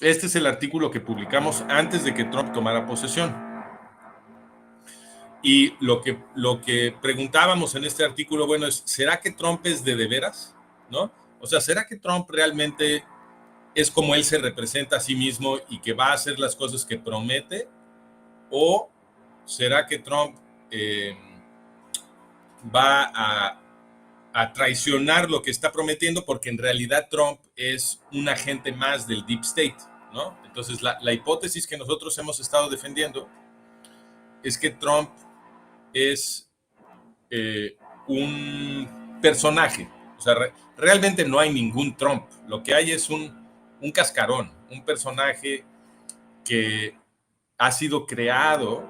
Este es el artículo que publicamos antes de que Trump tomara posesión. Y lo que preguntábamos en este artículo, bueno, es, ¿será que Trump es de veras? ¿No? O sea, ¿será que Trump realmente es como él se representa a sí mismo y que va a hacer las cosas que promete? ¿O será que Trump va a traicionar lo que está prometiendo porque en realidad Trump es un agente más del Deep State, ¿no? Entonces, la hipótesis que nosotros hemos estado defendiendo es que Trump es un personaje. O sea, realmente no hay ningún Trump. Lo que hay es un cascarón, un personaje que ha sido creado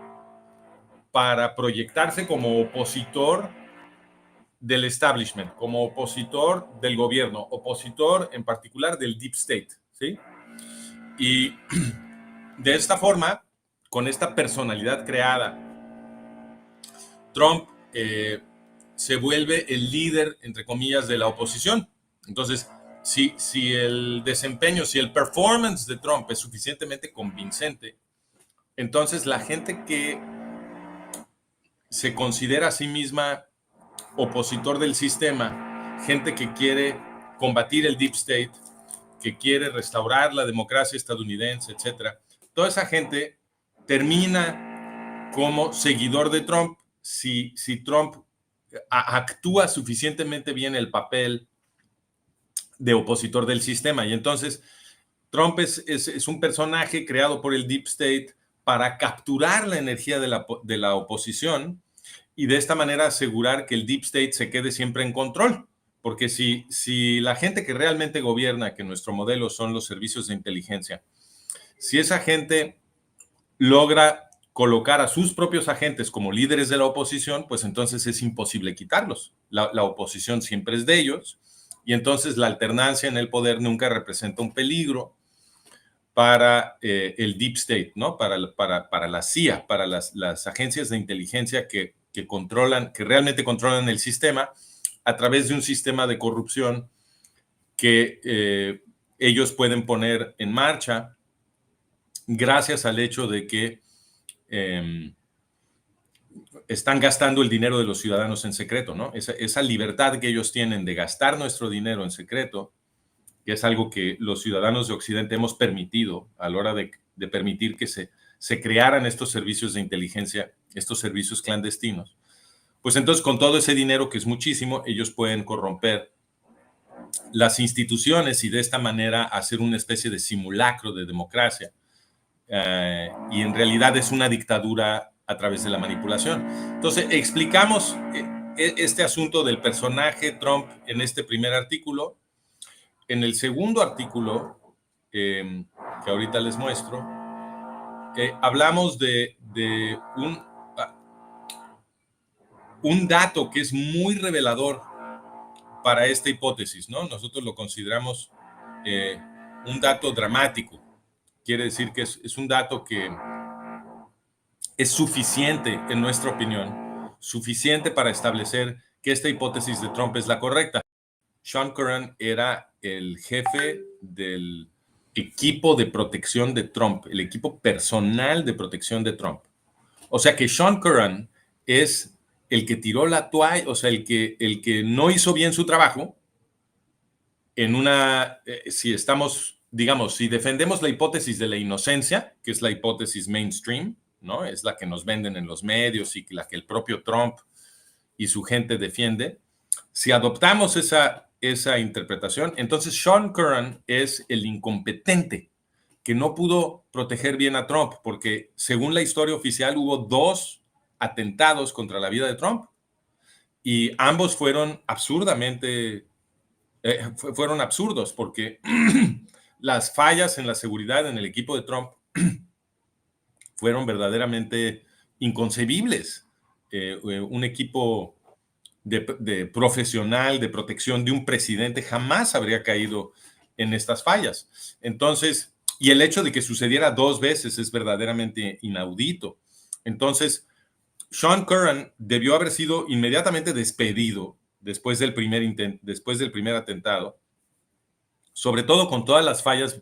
para proyectarse como opositor del establishment, como opositor del gobierno, opositor en particular del Deep State, ¿sí? Y de esta forma, con esta personalidad creada, Trump se vuelve el líder, entre comillas, de la oposición. Entonces, si el desempeño, si el performance de Trump es suficientemente convincente, entonces la gente que se considera a sí misma opositor del sistema, gente que quiere combatir el Deep State, que quiere restaurar la democracia estadounidense, etcétera, toda esa gente termina como seguidor de Trump si Trump actúa suficientemente bien el papel de opositor del sistema. Y entonces Trump es un personaje creado por el Deep State para capturar la energía de la oposición y de esta manera asegurar que el Deep State se quede siempre en control. Porque si la gente que realmente gobierna, que nuestro modelo son los servicios de inteligencia, si esa gente logra colocar a sus propios agentes como líderes de la oposición, pues entonces es imposible quitarlos. La oposición siempre es de ellos y entonces la alternancia en el poder nunca representa un peligro para el Deep State, ¿no? Para la CIA, para las agencias de inteligencia que controlan, que realmente controlan el sistema a través de un sistema de corrupción que ellos pueden poner en marcha gracias al hecho de que están gastando el dinero de los ciudadanos en secreto, ¿no? Esa libertad que ellos tienen de gastar nuestro dinero en secreto, que es algo que los ciudadanos de Occidente hemos permitido a la hora de permitir que se crearan estos servicios de inteligencia, estos servicios clandestinos. Pues entonces con todo ese dinero, que es muchísimo, ellos pueden corromper las instituciones y de esta manera hacer una especie de simulacro de democracia. Y en realidad es una dictadura a través de la manipulación. Entonces, explicamos este asunto del personaje Trump en este primer artículo. En el segundo artículo, que ahorita les muestro, hablamos de un dato que es muy revelador para esta hipótesis, ¿no? Nosotros lo consideramos un dato dramático. Quiere decir que es un dato que es suficiente, en nuestra opinión, suficiente para establecer que esta hipótesis de Trump es la correcta. Sean Curran era el jefe del equipo de protección de Trump, el equipo personal de protección de Trump. O sea que Sean Curran es el que tiró la toalla, o sea, el que no hizo bien su trabajo en una, si estamos, digamos, si defendemos la hipótesis de la inocencia, que es la hipótesis mainstream, ¿no? Es la que nos venden en los medios y la que el propio Trump y su gente defiende. Si adoptamos esa interpretación, entonces Sean Curran es el incompetente que no pudo proteger bien a Trump, porque según la historia oficial hubo 2 atentados contra la vida de Trump y ambos fueron absurdamente, fueron absurdos porque las fallas en la seguridad en el equipo de Trump fueron verdaderamente inconcebibles. Un equipo de profesional de protección de un presidente jamás habría caído en estas fallas. Entonces, y el hecho de que sucediera 2 veces es verdaderamente inaudito. Entonces, Sean Curran debió haber sido inmediatamente despedido después del primer atentado, sobre todo con todas las fallas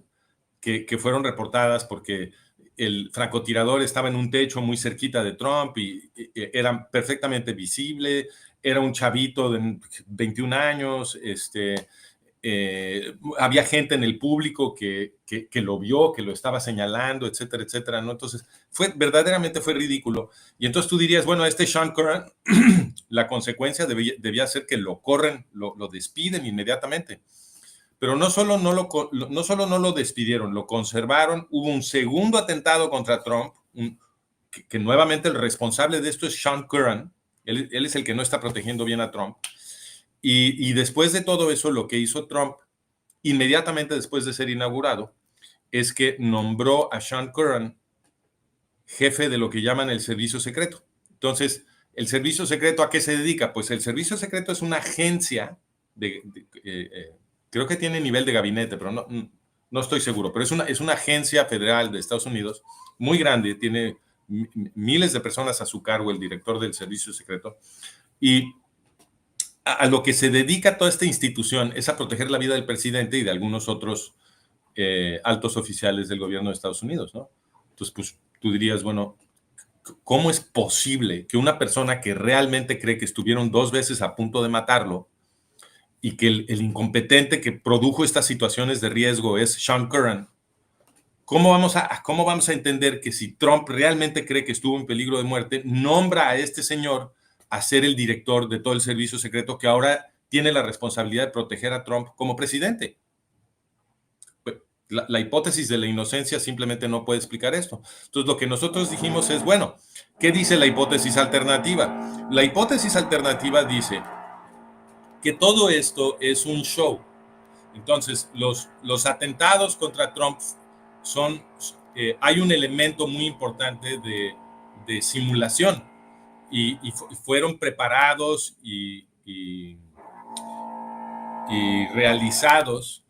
que fueron reportadas porque el francotirador estaba en un techo muy cerquita de Trump y era perfectamente visible, era un chavito de 21 años, había gente en el público que lo vio, que lo estaba señalando, etcétera, etcétera, ¿no? Entonces, verdaderamente fue ridículo. Y entonces tú dirías, bueno, Sean Curran, la consecuencia debía ser que lo corren, lo despiden inmediatamente. Pero no solo no lo despidieron, lo conservaron. Hubo un segundo atentado contra Trump, que nuevamente el responsable de esto es Sean Curran. Él es el que no está protegiendo bien a Trump. Y después de todo eso, lo que hizo Trump, inmediatamente después de ser inaugurado, es que nombró a Sean Curran jefe de lo que llaman el servicio secreto. Entonces, ¿el servicio secreto a qué se dedica? Pues el servicio secreto es una agencia creo que tiene nivel de gabinete, pero no estoy seguro, pero es una agencia federal de Estados Unidos muy grande, tiene miles de personas a su cargo, el director del servicio secreto, y a lo que se dedica toda esta institución es a proteger la vida del presidente y de algunos otros altos oficiales del gobierno de Estados Unidos, ¿no? Entonces, pues tú dirías, bueno, ¿cómo es posible que una persona que realmente cree que estuvieron 2 veces a punto de matarlo y que el incompetente que produjo estas situaciones de riesgo es Sean Curran? ¿Cómo vamos a entender que si Trump realmente cree que estuvo en peligro de muerte, nombra a este señor a ser el director de todo el servicio secreto que ahora tiene la responsabilidad de proteger a Trump como presidente? La hipótesis de la inocencia simplemente no puede explicar esto. Entonces, lo que nosotros dijimos es, bueno, ¿qué dice la hipótesis alternativa? La hipótesis alternativa dice que todo esto es un show. Entonces, los atentados contra Trump hay un elemento muy importante de simulación y fueron preparados y realizados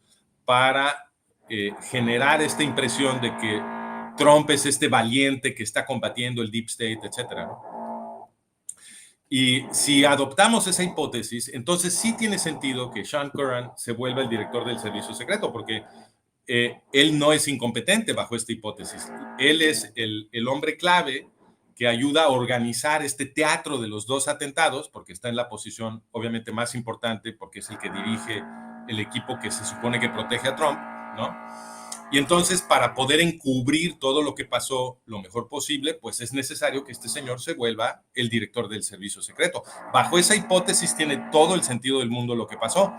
para generar esta impresión de que Trump es este valiente que está combatiendo el Deep State, etcétera, ¿no? Y si adoptamos esa hipótesis, entonces sí tiene sentido que Sean Curran se vuelva el director del servicio secreto, porque él no es incompetente bajo esta hipótesis. Él es el hombre clave que ayuda a organizar este teatro de los 2 atentados, porque está en la posición obviamente más importante, porque es el que dirige el equipo que se supone que protege a Trump, ¿no? Y entonces, para poder encubrir todo lo que pasó lo mejor posible, pues es necesario que este señor se vuelva el director del servicio secreto. Bajo esa hipótesis tiene todo el sentido del mundo lo que pasó.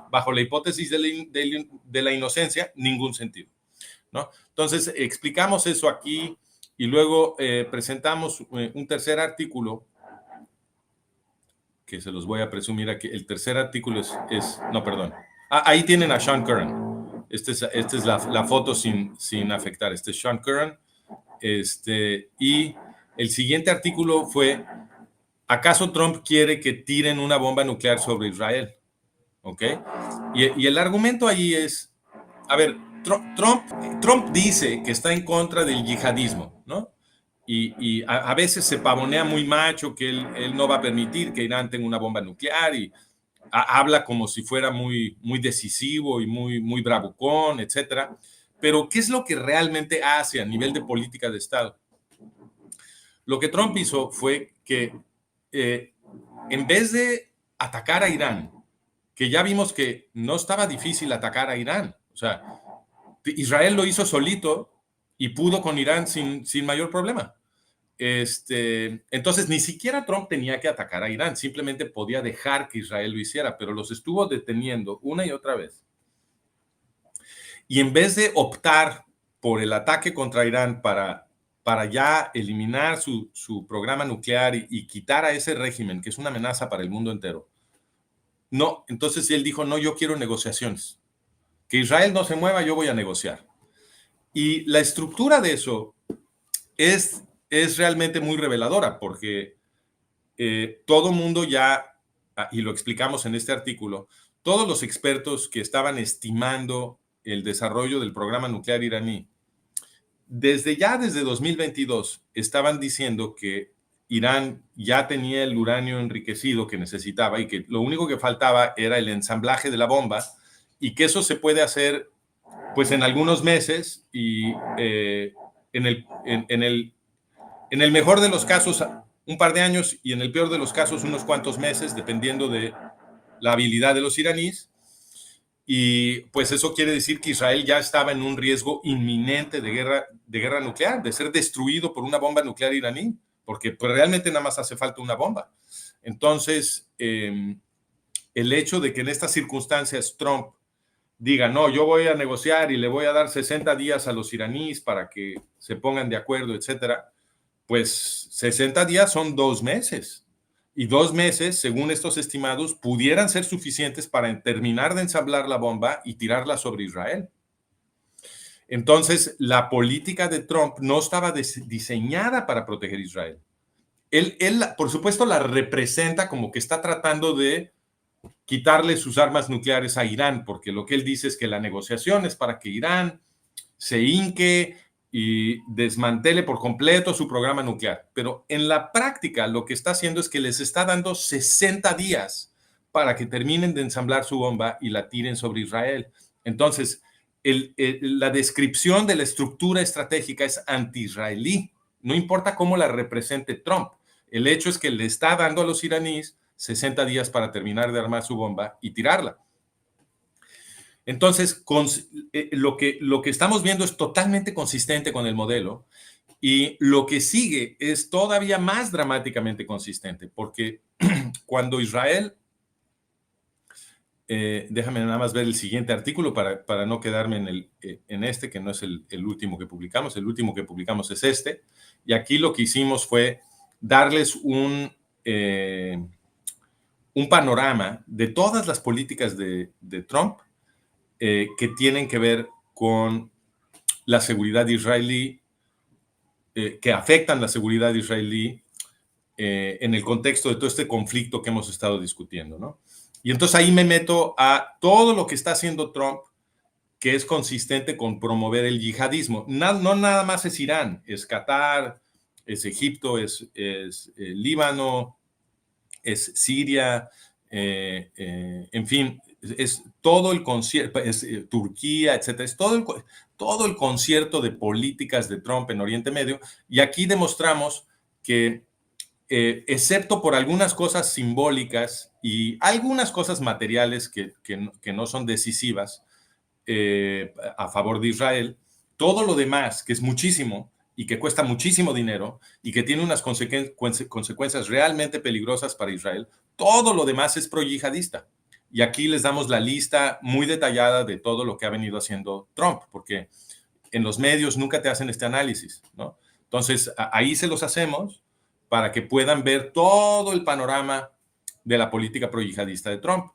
Bajo la hipótesis de la inocencia, ningún sentido, ¿no? Entonces, explicamos eso aquí y luego presentamos un tercer artículo que se los voy a presumir aquí. El tercer artículo no, perdón. Ahí tienen a Sean Curran. Esta es la foto sin afectar. Este es Sean Curran. Y el siguiente artículo fue, ¿acaso Trump quiere que tiren una bomba nuclear sobre Israel? ¿Ok? Y el argumento ahí es, a ver, Trump dice que está en contra del yihadismo, ¿no? Y a veces se pavonea muy macho que él no va a permitir que Irán tenga una bomba nuclear y habla como si fuera muy, muy decisivo y muy, muy bravucón, etcétera. Pero, ¿qué es lo que realmente hace a nivel de política de Estado? Lo que Trump hizo fue que en vez de atacar a Irán, que ya vimos que no estaba difícil atacar a Irán, o sea, Israel lo hizo solito y pudo con Irán sin mayor problema. Entonces, ni siquiera Trump tenía que atacar a Irán, simplemente podía dejar que Israel lo hiciera, pero los estuvo deteniendo una y otra vez. Y en vez de optar por el ataque contra Irán para ya eliminar su programa nuclear y quitar a ese régimen, que es una amenaza para el mundo entero, no, entonces él dijo, no, yo quiero negociaciones. Que Israel no se mueva, yo voy a negociar. Y la estructura de eso es realmente muy reveladora, porque todo mundo ya, y lo explicamos en este artículo, todos los expertos que estaban estimando el desarrollo del programa nuclear iraní, desde 2022 estaban diciendo que Irán ya tenía el uranio enriquecido que necesitaba y que lo único que faltaba era el ensamblaje de la bomba y que eso se puede hacer pues en algunos meses y en el mejor de los casos un par de años y en el peor de los casos unos cuantos meses, dependiendo de la habilidad de los iraníes. Y pues eso quiere decir que Israel ya estaba en un riesgo inminente de guerra nuclear, de ser destruido por una bomba nuclear iraní, porque pues realmente nada más hace falta una bomba. Entonces, el hecho de que en estas circunstancias Trump diga, no, yo voy a negociar y le voy a dar 60 días a los iraníes para que se pongan de acuerdo, etcétera, pues 60 días son 2 meses. Y 2 meses, según estos estimados, pudieran ser suficientes para terminar de ensamblar la bomba y tirarla sobre Israel. Entonces, la política de Trump no estaba diseñada para proteger a Israel. Él, por supuesto, la representa como que está tratando de quitarle sus armas nucleares a Irán, porque lo que él dice es que la negociación es para que Irán se hinque y desmantele por completo su programa nuclear. Pero en la práctica lo que está haciendo es que les está dando 60 días para que terminen de ensamblar su bomba y la tiren sobre Israel. Entonces, la descripción de la estructura estratégica es anti-israelí. No importa cómo la represente Trump. El hecho es que le está dando a los iraníes 60 días para terminar de armar su bomba y tirarla. Entonces, lo que estamos viendo es totalmente consistente con el modelo y lo que sigue es todavía más dramáticamente consistente, porque cuando Israel, déjame nada más ver el siguiente artículo para no quedarme en este, que no es el último que publicamos, el último que publicamos es este, y aquí lo que hicimos fue darles un panorama de todas las políticas de Trump que tienen que ver con la seguridad israelí, que afectan la seguridad israelí en el contexto de todo este conflicto que hemos estado discutiendo, ¿no? Y entonces ahí me meto a todo lo que está haciendo Trump, que es consistente con promover el yihadismo. No nada más es Irán, es Qatar, es Egipto, es Líbano, es Siria, en fin, es todo el concierto, es Turquía, etcétera, es todo el concierto de políticas de Trump en Oriente Medio. Y aquí demostramos que, excepto por algunas cosas simbólicas y algunas cosas materiales que no son decisivas a favor de Israel, todo lo demás, que es muchísimo y que cuesta muchísimo dinero y que tiene unas consecuencias realmente peligrosas para Israel, todo lo demás es pro-yihadista. Y aquí les damos la lista muy detallada de todo lo que ha venido haciendo Trump, porque en los medios nunca te hacen este análisis, ¿no? Entonces, ahí se los hacemos para que puedan ver todo el panorama de la política pro-yihadista de Trump.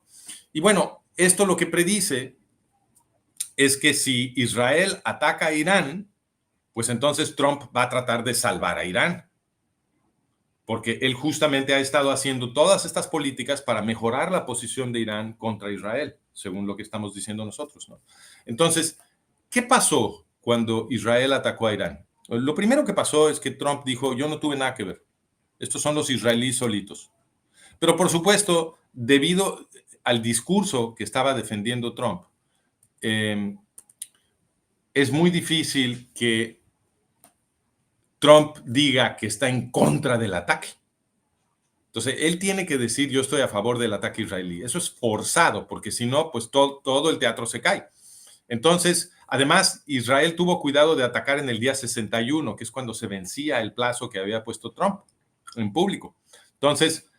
Y bueno, esto lo que predice es que si Israel ataca a Irán, pues entonces Trump va a tratar de salvar a Irán, porque él justamente ha estado haciendo todas estas políticas para mejorar la posición de Irán contra Israel, según lo que estamos diciendo nosotros, ¿no? Entonces, ¿qué pasó cuando Israel atacó a Irán? Lo primero que pasó es que Trump dijo, yo no tuve nada que ver, estos son los israelíes solitos. Pero por supuesto, debido al discurso que estaba defendiendo Trump, es muy difícil que Trump diga que está en contra del ataque. Entonces, él tiene que decir, yo estoy a favor del ataque israelí. Eso es forzado, porque si no, pues todo el teatro se cae. Entonces, además, Israel tuvo cuidado de atacar en el día 61, que es cuando se vencía el plazo que había puesto Trump en público. Entonces,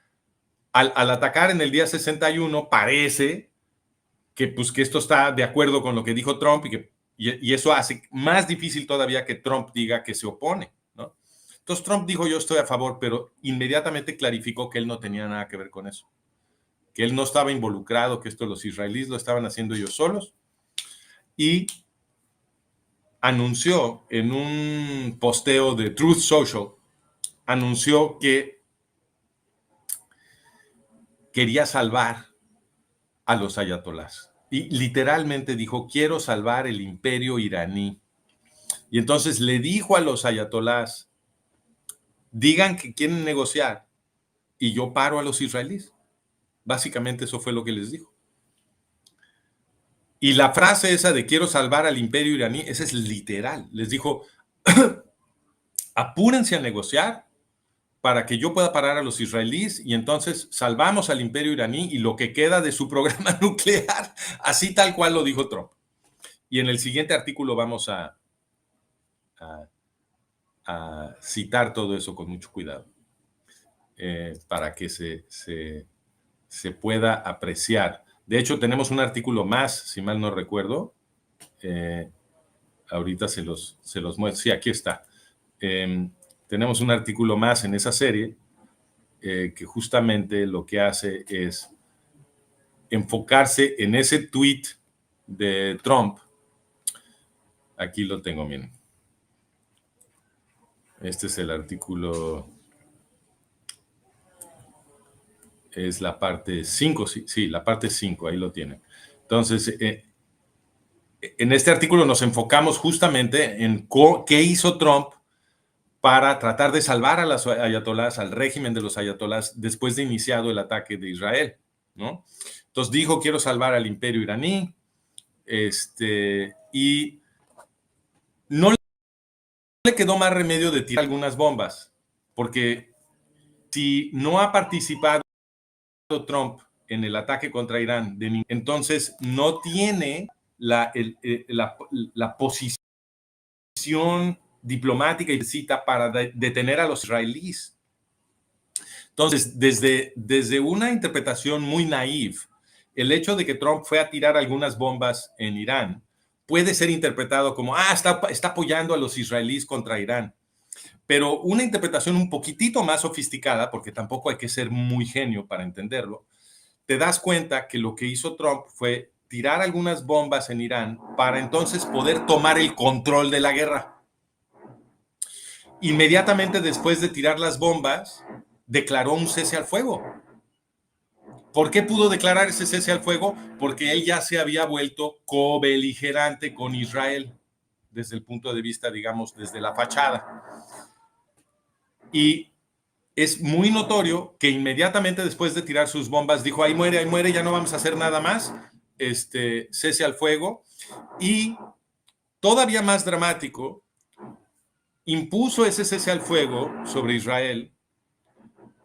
al atacar en el día 61, parece que, pues, que esto está de acuerdo con lo que dijo Trump y eso hace más difícil todavía que Trump diga que se opone, ¿no? Entonces Trump dijo yo estoy a favor, pero inmediatamente clarificó que él no tenía nada que ver con eso, que él no estaba involucrado, que esto los israelíes lo estaban haciendo ellos solos y anunció en un posteo de Truth Social, anunció que quería salvar a los ayatolás. Y literalmente dijo, quiero salvar el imperio iraní. Y entonces le dijo a los ayatolás, digan que quieren negociar y yo paro a los israelíes. Básicamente eso fue lo que les dijo. Y la frase esa de quiero salvar al imperio iraní, esa es literal. Les dijo, apúrense a negociar para que yo pueda parar a los israelíes y entonces salvamos al imperio iraní y lo que queda de su programa nuclear, así tal cual lo dijo Trump. Y en el siguiente artículo vamos a citar todo eso con mucho cuidado, para que se pueda apreciar. De hecho, tenemos un artículo más, si mal no recuerdo. Ahorita se los muestro. Sí, aquí está. Tenemos un artículo más en esa serie que justamente lo que hace es enfocarse en ese tweet de Trump. Aquí lo tengo, miren. Este es el artículo, es la parte 5, sí, la parte 5, ahí lo tienen. Entonces, en este artículo nos enfocamos justamente en qué hizo Trump para tratar de salvar a las ayatolás, al régimen de los ayatolás, después de iniciado el ataque de Israel, ¿no? Entonces dijo, quiero salvar al imperio iraní, y no le quedó más remedio de tirar algunas bombas, porque si no ha participado Trump en el ataque contra Irán, entonces no tiene la posición diplomática y necesita para detener a los israelíes. Entonces, desde una interpretación muy naive, el hecho de que Trump fue a tirar algunas bombas en Irán puede ser interpretado como, está apoyando a los israelíes contra Irán. Pero una interpretación un poquitito más sofisticada, porque tampoco hay que ser muy genio para entenderlo, te das cuenta que lo que hizo Trump fue tirar algunas bombas en Irán para entonces poder tomar el control de la guerra. Inmediatamente después de tirar las bombas, declaró un cese al fuego. ¿Por qué pudo declarar ese cese al fuego? Porque él ya se había vuelto cobeligerante con Israel, desde el punto de vista, digamos, desde la fachada. Y es muy notorio que inmediatamente después de tirar sus bombas dijo, ahí muere, ya no vamos a hacer nada más, cese al fuego. Y todavía más dramático, impuso ese cese al fuego sobre Israel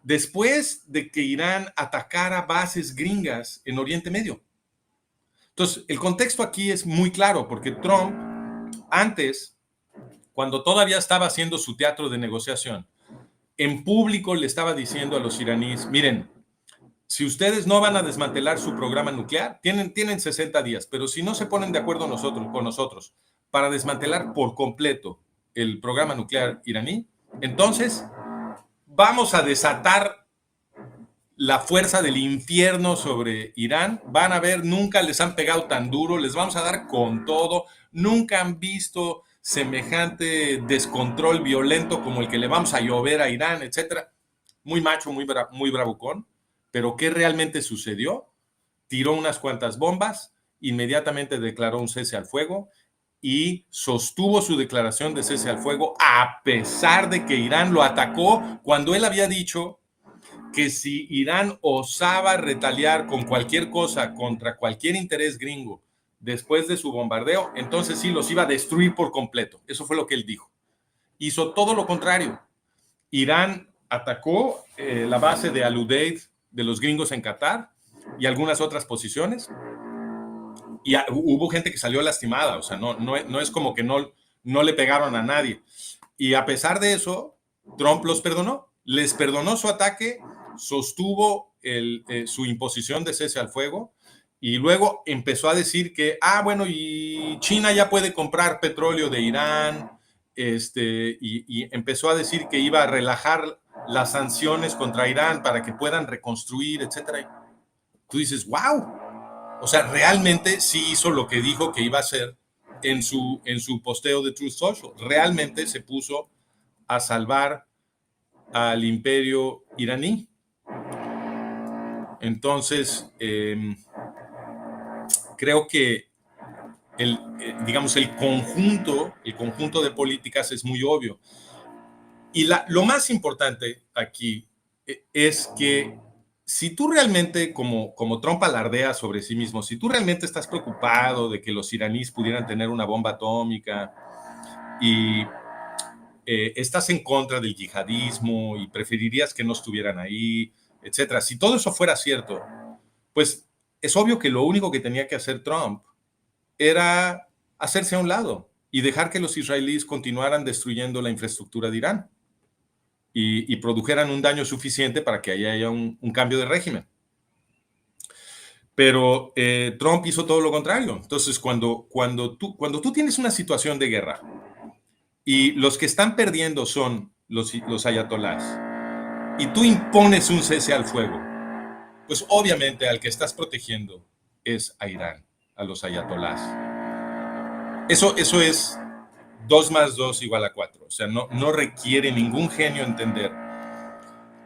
después de que Irán atacara bases gringas en Oriente Medio. Entonces, el contexto aquí es muy claro, porque Trump, antes, cuando todavía estaba haciendo su teatro de negociación, en público le estaba diciendo a los iraníes, miren, si ustedes no van a desmantelar su programa nuclear, tienen 60 días, pero si no se ponen de acuerdo con nosotros para desmantelar por completo el programa nuclear iraní, entonces vamos a desatar la fuerza del infierno sobre Irán. Van a ver, nunca les han pegado tan duro, les vamos a dar con todo, nunca han visto semejante descontrol violento como el que le vamos a llover a Irán, etcétera. Muy macho, muy bravucón. Pero ¿qué realmente sucedió? Tiró unas cuantas bombas, inmediatamente declaró un cese al fuego y sostuvo su declaración de cese al fuego a pesar de que Irán lo atacó cuando él había dicho que si Irán osaba retaliar con cualquier cosa contra cualquier interés gringo después de su bombardeo, entonces sí los iba a destruir por completo. Eso fue lo que él dijo. Hizo todo lo contrario. Irán atacó la base de Al-Udeid de los gringos en Qatar y algunas otras posiciones. Y hubo gente que salió lastimada, o sea, no es como que no le pegaron a nadie. Y a pesar de eso, Trump los perdonó, les perdonó su ataque, sostuvo su imposición de cese al fuego y luego empezó a decir que, bueno, y China ya puede comprar petróleo de Irán, y empezó a decir que iba a relajar las sanciones contra Irán para que puedan reconstruir, etcétera. Tú dices, wow, o sea, realmente sí hizo lo que dijo que iba a hacer en su posteo de Truth Social. Realmente se puso a salvar al imperio iraní. Entonces, creo que digamos, el conjunto de políticas es muy obvio. Y lo más importante aquí es que si tú realmente, como Trump alardea sobre sí mismo, si tú realmente estás preocupado de que los iraníes pudieran tener una bomba atómica y estás en contra del yihadismo y preferirías que no estuvieran ahí, etcétera, si todo eso fuera cierto, pues es obvio que lo único que tenía que hacer Trump era hacerse a un lado y dejar que los israelíes continuaran destruyendo la infraestructura de Irán y produjeran un daño suficiente para que haya un cambio de régimen. Pero Trump hizo todo lo contrario. Entonces, cuando tú tienes una situación de guerra y los que están perdiendo son los ayatolás y tú impones un cese al fuego, pues obviamente al que estás protegiendo es a Irán, a los ayatolás. Eso es 2 más 2 igual a 4. O sea, no requiere ningún genio entender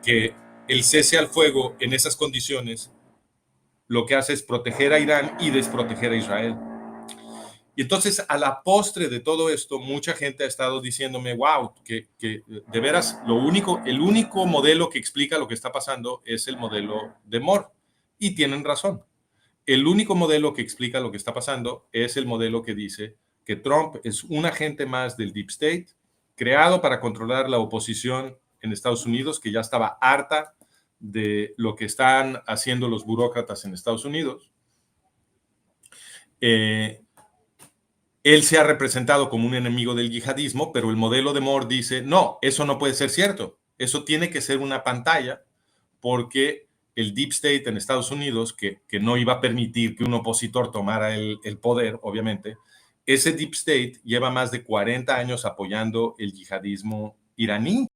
que el cese al fuego en esas condiciones lo que hace es proteger a Irán y desproteger a Israel. Y entonces, a la postre de todo esto, mucha gente ha estado diciéndome, wow, que de veras el único modelo que explica lo que está pasando es el modelo de Moore. Y tienen razón. El único modelo que explica lo que está pasando es el modelo que dice que Trump es un agente más del Deep State, creado para controlar la oposición en Estados Unidos, que ya estaba harta de lo que están haciendo los burócratas en Estados Unidos. Él se ha representado como un enemigo del yihadismo, pero el modelo de Moore dice, no, eso no puede ser cierto. Eso tiene que ser una pantalla, porque el Deep State en Estados Unidos, que no iba a permitir que un opositor tomara el poder, obviamente, ese Deep State lleva más de 40 años apoyando el yihadismo iraní.